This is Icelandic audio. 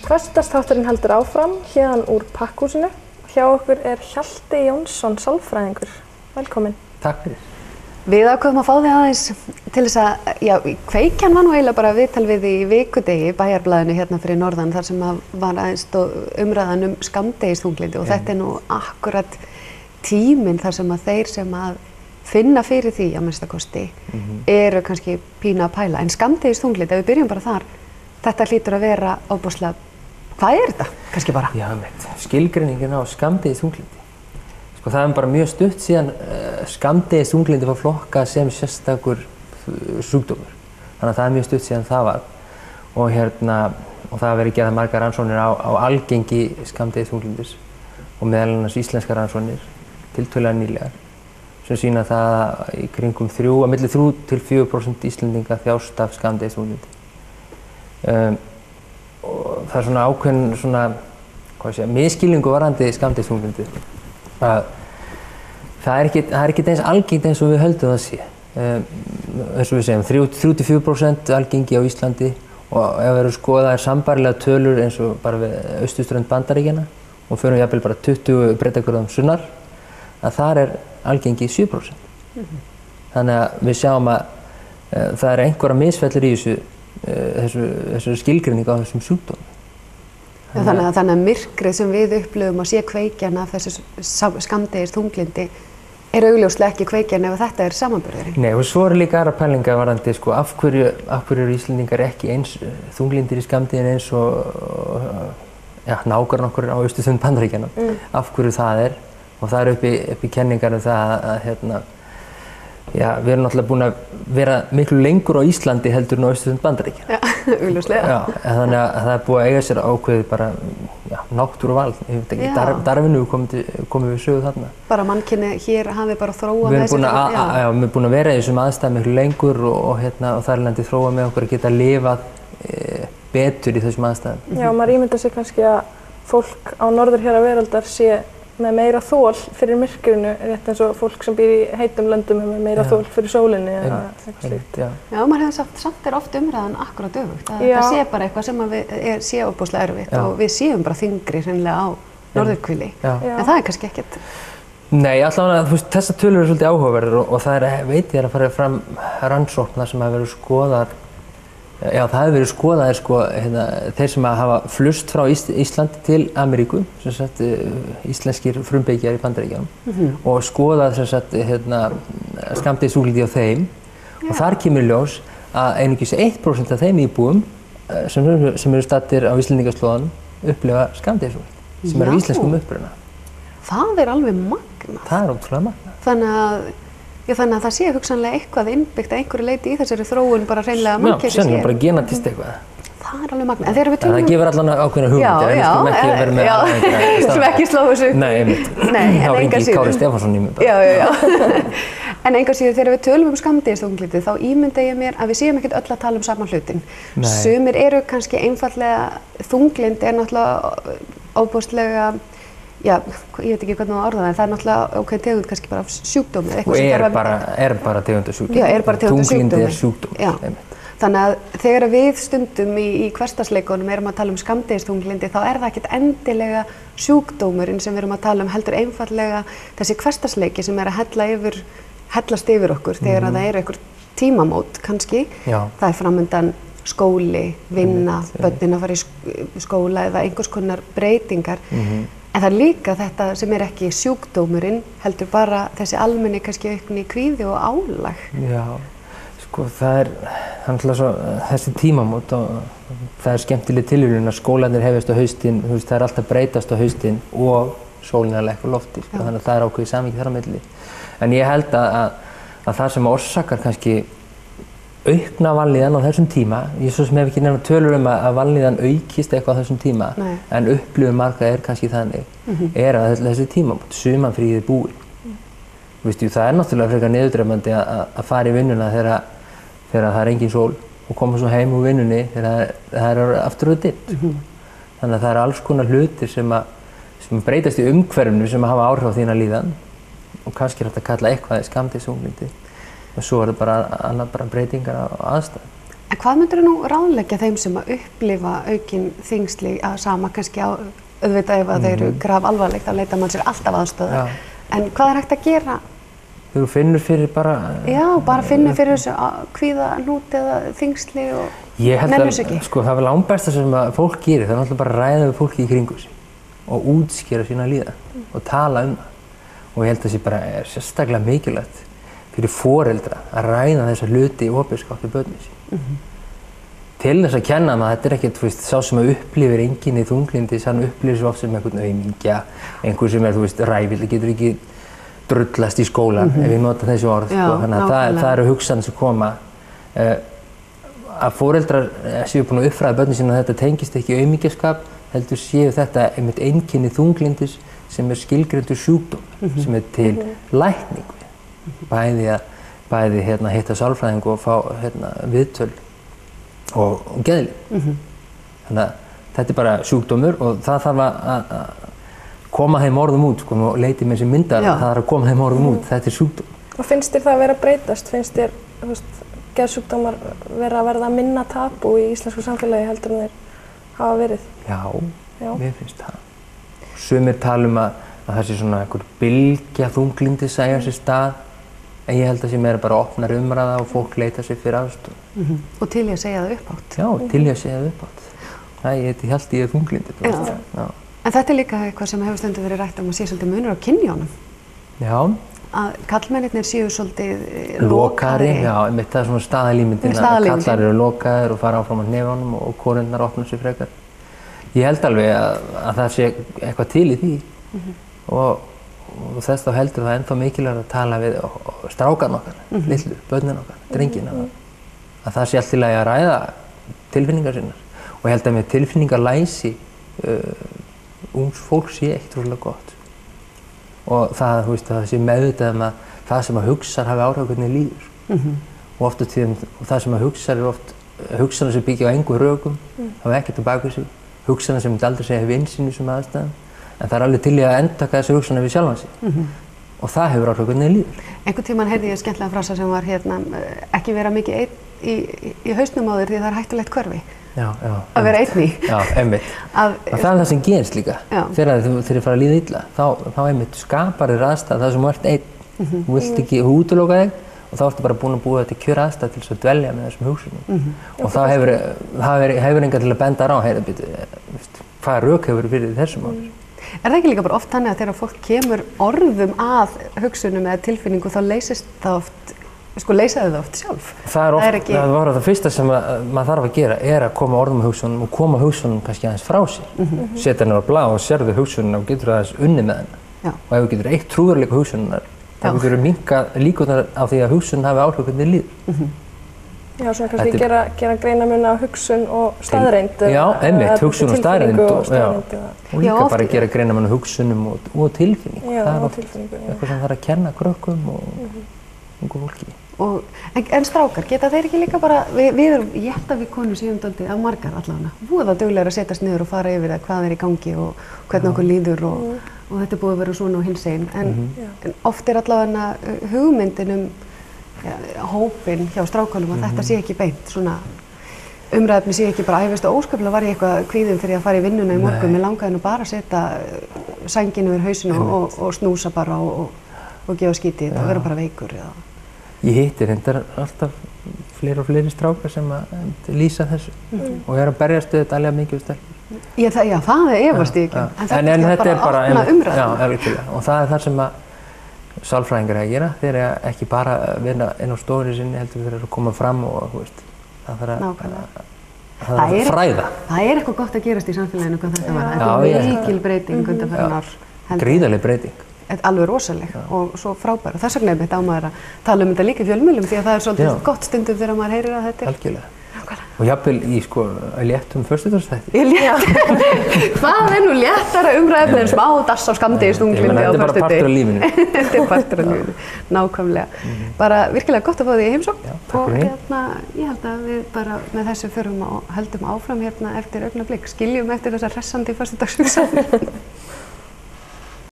Föstudagsþátturinn heldur áfram héðan úr Pakkhúsinu. Hjá okkur Hjalti Jónsson, sálfræðingur. Velkomin. Takk fyrir. Við ákveðum að fá þig aðeins til þess að, Kveikjan var nú eiginlega bara viðtal við í Vikudegi, Bæjarblaðinu hérna fyrir norðan, þar sem var aðeins umræðan skammdegisþunglyndi og þetta nú akkurat tíminn þar sem þeir sem að finna fyrir því að minnsta kosti eru kannski pínu að pæla. En skammdegisþunglyndi, ef við byrjum bara þar, þetta hlýtur að vera ofboðslega, hvað þetta? Kannski bara. Já, skilgreiningin á skammdegisþunglyndi. Sko það bara mjög stutt síðan skammdegisþunglyndi var flokkað sem sérstakur sjúkdómur. Þannig að það mjög stutt síðan það var. Og og það verið gerðar margar rannsóknir á algengi skammdegisþunglyndis og meðal annars íslenskar rannsóknir, tiltölulega nýlegar, sem sýna það í kringum milli 3 til 4% Íslendinga þjást af skammdegisþunglyndi. Og það er svona ákveðin misskilningur varðandi skammdegisþunglyndi. Það er ekki eins algengt eins og við höldum það sé. Eins og við segjum, 3 til 4% algengi á Íslandi og ef við erum skoðaðir sambærilega tölur eins og bara við austurströnd Bandaríkjanna og förum jafnvel bara 20 breiddargráðum sunnar, að þar er algengi 7%. Þannig að við sjáum að það er einhverja misfellur í þessu skilgreining á þessum sjúkdómum. Þannig að myrkrið sem við upplifum að sé kveikjan af þessu skammdegisþunglyndi er augljóslega ekki kveikjan ef þetta samanburðurinn. Nei, og svo eru líka aðra pælingar varðandi af hverju eru Íslendingar ekki eins þunglyndir í skammdeginu eins og nágrannar okkur á austurströnd Bandaríkjanna. Af hverju það er, og það uppi kenningar það að við erum náttúrulega búin að vera miklu lengur á Íslandi heldur en á austurströnd Bandaríkjanna. Já, augljóslega. Þannig að það er búið að eiga sér ákveðið bara náttúruval. Darwinu komið við sögu þarna. Bara mannkynni hér hafi bara þróað með þessu. Við erum búin að vera í þessum aðstæðum miklu lengur og þar landi þróa með okkur að geta lifað betur í þessum aðstæðum. Já, maður ímyndar sig kannski að fólk á norðurhéraðveraldar sé með meira þol fyrir myrkrinu, rétt eins og fólk sem býr í heitum löndum með meira þol fyrir sólinni eða eitthvað slíkt. Já, maður hefur sagt, samt oft umræðan akkurat öfugt. Það sé bara eitthvað sem sé ofboðslega erfitt og við séum bara þyngri hreinlega á norðurhvili. En það er kannski ekkert. Nei, allavega þessar tölur eru svolítið áhugaverðar og það veit ég að fara fram rannsóknar sem hafa verið skoðaðar. Já, það hefur verið skoðaðir þeir sem hafa flust frá Íslandi til Ameríku, sem sagt íslenskir frumbyggjar í Bandaríkjunum og skoðað skammdegisþunglyndi á þeim og þar kemur í ljós að einungis 1% af þeim íbúum sem eru staddir á Íslendingaslóðanum upplifa skammdegisþunglyndi sem eru íslenskum uppruna. Það er alveg magnað. Það er ótrúlega magnað. Þannig að það sé hugsanlega eitthvað innbyggt að einhverju leyti í þessari þróun bara hreinlega mannkynið sér. Já, sennilega bara genetist eitthvað. Það er alveg magnað. En þegar við tölum það gefur allan ákveðna hugmyndir, en við skulum ekki vera með við skulum ekki slá þessu. Nei, einmitt. Þá ringi Kári Stefánsson í mig bara. Já. En engu að síður, þegar við tölum skammdegisþunglyndi, þá ímynda ég mér að við séum ekkert öll að tala saman hlutin. Sumir eru kannski einfaldlega þunglyndi er náttúrulega ofboðslega ég veit ekki hvernig að orða það, en það er náttúrulega ákveðin tegund kannski bara af sjúkdómi. Og er bara tegund af sjúkdómi. Já, er bara tegund af sjúkdómi. Þunglyndi er sjúkdómur. Þannig að þegar við stundum í hversdagsleikunum erum að tala skammdegisþunglyndi, þá er það ekkert endilega sjúkdómurinn sem við erum að tala heldur einfaldlega þessi hversdagsleiki sem er að hellast yfir okkur þegar það eru einhver tímamót kannski. Það er framundan skóli, vinna, börnin að fara í skóla eða einhvers konar breytingar. En það er líka þetta sem er ekki sjúkdómurinn, heldur bara þessi almenni kannski aukni kvíði og álag. Já, það er þessi tímamót og það er skemmtileg tilviljun að skólarnir hefjast á haustin, það er alltaf breytast á haustin og sólin er að lækka lofti, þannig að það er ákveðið samhengi þar á milli. En ég held að það sem orsakar kannski aukna vanlíðan á þessum tíma, ég svo sem hef ekki nefna tölur að vanlíðan aukist eitthvað á þessum tíma, en upplifun marga er kannski þannig, er að þessi tímamót, sumarfríið er búið. Það er náttúrulega frekar niðurdrepandi að fara í vinnuna þegar það er engin sól og koma svo heim úr vinnunni þegar það er aftur og ditt. Þannig að það er alls konar hlutir sem breytast í umhverfinu sem hafa áhrif á þína líðan og kannski er hægt að kalla eitthvað skammdegisþunglyndi. Og svo er það bara breytingar á aðstæðum. En hvað myndirðu nú ráðleggja þeim sem að upplifa aukin þyngsli að sama kannski á auðvitað ef að þeir eru grafalvarleg, þá leitar mann sér alltaf aðstöðu. En hvað hægt að gera? Þegar þú finnur fyrir bara... Já, bara finnur fyrir þessu kvíðahnúti eða þyngsli og nennir þessu ekki. Sko, það er langbesta sem að fólk gerir, það er náttúrulega bara að ræða við fólki í kringu sig og útskýra sína líðan og tala það. Og ég held að það sé bara sérstaklega mikilvægt fyrir foreldra að ræða þessa hluti í opinskátt við börnin sín. Til þess að kenna að þetta ekkert, þú veist, sá sem að upplifir enginn í þunglindi, hann upplifir svo oft sem einhvern aumingja, einhver sem þú veist, ræfildi, getur ekki drullast í skólan, ef ég nota þessi orð, Já, sko. Þannig að það eru hugsanir sem koma. Að foreldrar séu búin að uppfræða börnin sín að þetta tengist ekki aumingjaskap, heldur séu þetta einmitt einkenni þunglindis sem skilgreindur sjúkdómur, sem til lækning við. Bæði hitta sálfræðingu og fá viðtöl og geðlyf. Þannig að þetta bara sjúkdómur og það þarf að koma þeim orðum út, sko, og leiti með þessi myndar, það þarf að koma þeim orðum út, þetta sjúkdóm. Og finnst þér það að vera að breytast? Finnst þér, þú veist, geðsjúkdómar vera að verða minna tabú í íslensku samfélagi heldur en þeir hafa verið? Já, mér finnst það. Sumir tala að það sé svona einhver bylgja þunglindis að eiga sér stað, en ég held að sé meira bara opnar umræða og fólk leita sér fyrir aðstoð. Og til ég að segja það upphátt. Já, til ég að segja það upphátt. Ég held ég er þunglindi. En þetta er líka eitthvað sem hefur stundum verið rætt að sé svolítið munur á kynjónum. Já. Að karlmennirnir séu svolítið lokari. Já, það er svona staðalímyndin að kallar eru lokaðir og fara áfram á hnefanum og konurnar opna sig frekar. Ég held alveg að það sé eitthvað til í því og þess þá heldur það ennþá mikilvægt að tala við strákarna okkar, litlu, börnin okkar, drengina, að það sé allt í lagi að ræða tilfinningar sinnar. Og ég held að með tilfinningalæsi ungs fólk sé ekkert rosalega gott. Og það, þú veist, að það sé meðvitað að það sem að hugsar hafi áhrif á hvernig líður. Og oft á tíðum, það sem að hugsar er oft hugsanir sem byggja á engu rökum, hafa ekkert á bak við sig, hugsanir sem myndi aldrei segja hefur innsýn í þessum aðstæðum. En það er alveg til í að endurtaka þessu hugsanir við sjálfan sig. Og það hefur áhrif á hvernig líður. Einhvern tímann heyrði ég skemmtilega frasa sem var ekki vera mikið einn í hausnum á þér því það er hættulegt hverfi. Já. Að vera einn í. Já, einmitt. Og það er það sem gerist líka. Þegar þið fara að líða illa, þá einmitt skapar þér aðstæð það sem þú ert einn. Þú vilt ekki útiloka þig og þá ertu bara búin að búa þetta kjör aðstæð til þess að dvelja með þessum hugsunum. Og þá hefur enga til að benda á, hvaða rök hefur fyrir þessum málum. Er það ekki líka bara oft þannig að þegar fólk kemur orðum að hugsunum eða tilfinningu þá leysist það oft, leysa þau það oft sjálf? Það var það fyrsta sem maður þarf að gera er að koma orðum að hugsunum og koma hugsunum kannski aðeins frá sér. Setja hennar á blað og sérðu hugsunum og getur aðeins unnið með hennar. Og ef þú getur eitt trúverleika hugsunar, þá getur þú minkað líkurnar á því að hugsun hafi áhrif hvernig líður. Já, svona kannski gera greinamun á hugsun og staðreind. Já, einmitt, hugsun og staðreind og líka bara gera greinamun á hugsunum og tilfinningu. Já, það er oft eitthvað sem þarf að kenna krökkum og ungu fólki. En strákar, geta þeir ekki líka bara, við erum, ég held að við konur séum dálítið af margar allavega, voða duglegar að setjast niður og fara yfir það hvað er í gangi og hvernig okkur líður og þetta er búið að vera svona og hinsegin. En oft er allavega hugmyndin hópinn hjá strákunum að þetta sé ekki beint svona umræðefni sé ekki bara, veistu, óskaplega var ég eitthvað kvíðin fyrir að fara í vinnuna í morgun, mér langaði nú bara að setja sængin yfir hausinu og snúsa bara og gefa skítið og vera bara veikur. Ég hitti reyndar alltaf fleiri og fleiri strákar sem að lýsa þessu og ég er að berjast við þetta alveg mikið við stelpur. Já, það efast ég ekki, en þetta er bara opna umræðu. Já, alveg, og það er það sem að sálfræðingar að gera, þeir eru ekki bara að vinna inn á stofunni sinni, heldur þeir eru að koma fram og það þarf að fræða. Það er eitthvað gott að gerast í samfélaginu hvað þetta var. Þetta er mikil breyting undanfarin ár. Gríðarleg breyting. Alveg rosaleg og svo frábær. Þess vegna er mitt á maður að tala um þetta líka í fjölmiðlum því að það er svolítið gott stundum þegar maður heyrir að þetta er. Algjörlega. Og jafnvel í léttum föstudagsþætti. Hvað er nú léttara umræðefni en smá dass á skammdegisþunglyndi á föstudegi? Þetta er bara partur af lífinu. Þetta er partur af lífinu, nákvæmlega. Bara virkilega gott að fá því í heimsókn. Og ég held að við bara með þessu förum og höldum áfram hérna eftir augnablik. Skiljum eftir þessa hressandi föstudagshugsanir.